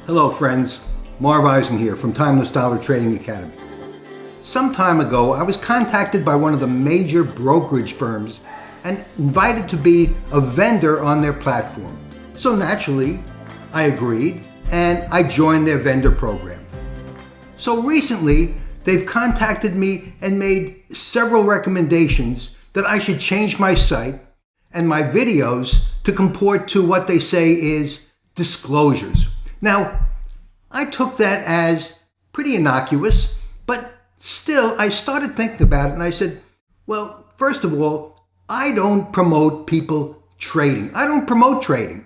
Hello friends, Marv Eisen here from Timeless Dollar Trading Academy. Some time ago, I was contacted by one of the major brokerage firms and invited to be a vendor on their platform. So naturally, I agreed and I joined their vendor program. So recently, they've contacted me and made several recommendations that I should change my site and my videos to comport to what they say is disclosures. Now, I took that as pretty innocuous, but still I started thinking about it and I said, well, first of all, I don't promote people trading. I don't promote trading.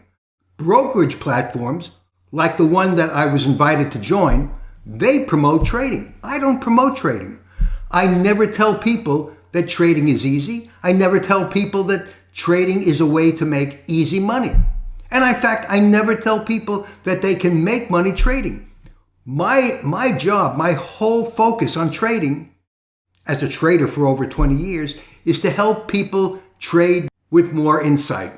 Brokerage platforms, like the one that I was invited to join, they promote trading. I don't promote trading. I never tell people that trading is easy. I never tell people that trading is a way to make easy money. And in fact, I never tell people that they can make money trading. My job, my whole focus on trading, as a trader for over 20 years, is to help people trade with more insight.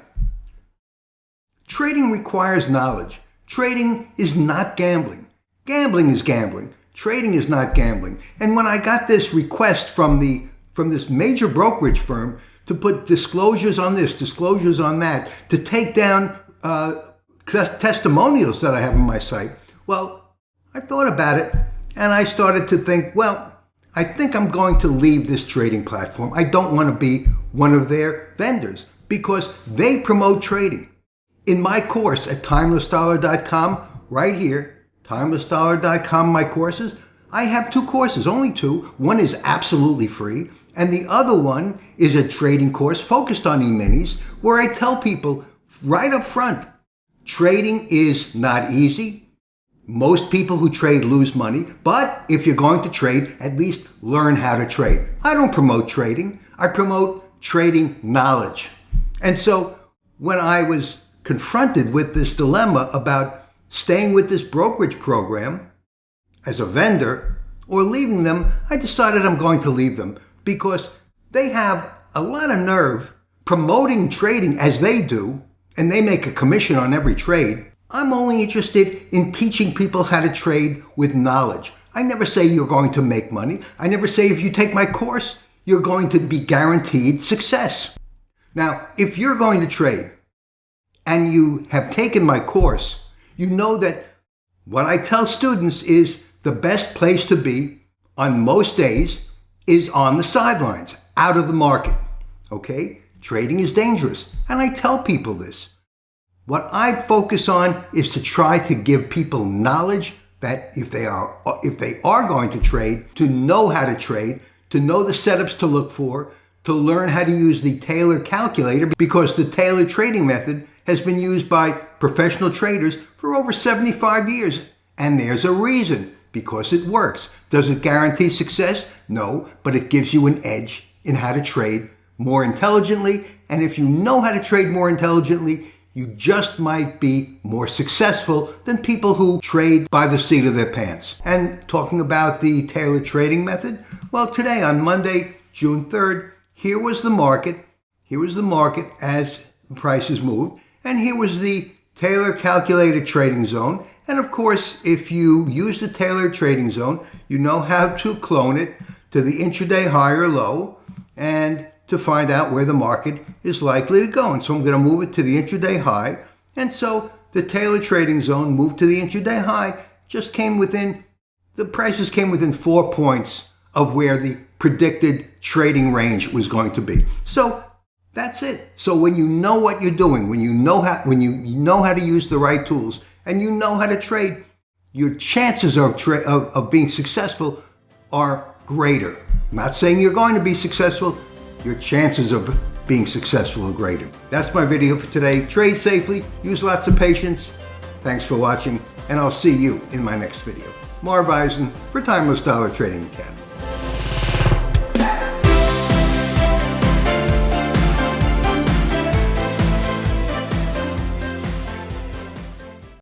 Trading requires knowledge. Trading is not gambling. Gambling is gambling. Trading is not gambling. And when I got this request from this major brokerage firm to put disclosures on this, disclosures on that, to take down testimonials that I have on my site, well, I thought about it and I started to think, well, I think I'm going to leave this trading platform. I don't want to be one of their vendors because they promote trading. In my course at timelessdollar.com, right here, timelessdollar.com, my courses, I have two courses, only two. One is absolutely free, and the other one is a trading course focused on E-minis, where I tell people right up front, trading is not easy. Most people who trade lose money, but if you're going to trade, at least learn how to trade. I don't promote trading. I promote trading knowledge. And so when I was confronted with this dilemma about staying with this brokerage program as a vendor or leaving them, I decided I'm going to leave them because they have a lot of nerve promoting trading as they do, and they make a commission on every trade. I'm only interested in teaching people how to trade with knowledge. I never say you're going to make money. I never say if you take my course, you're going to be guaranteed success. Now, if you're going to trade and you have taken my course, you know that what I tell students is the best place to be on most days is on the sidelines, out of the market. Okay? Trading is dangerous, and I tell people this. What I focus on is to try to give people knowledge that if they are going to trade, to know how to trade, to know the setups to look for, to learn how to use the Taylor calculator, because the Taylor trading method has been used by professional traders for over 75 years. And there's a reason, because it works. Does it guarantee success? No, but it gives you an edge in how to trade more intelligently. And if you know how to trade more intelligently, you just might be more successful than people who trade by the seat of their pants. And talking about the Taylor trading method, well, today on Monday, June 3rd, here was the market. Here was the market as the prices moved. And here was the Taylor calculated trading zone. And of course, if you use the Taylor trading zone, you know how to clone it to the intraday high or low and to find out where the market is likely to go. And so I'm going to move it to the intraday high. And so the Taylor trading zone moved to the intraday high, the prices came within 4 points of where the predicted trading range was going to be. So that's it. So when you know what you're doing, when you know how to use the right tools, and you know how to trade, your chances of being successful are greater. I'm not saying you're going to be successful. Your chances of being successful are greater. That's my video for today. Trade safely, use lots of patience. Thanks for watching, and I'll see you in my next video. Marv Eisen for Timeless Dollar Trading Academy.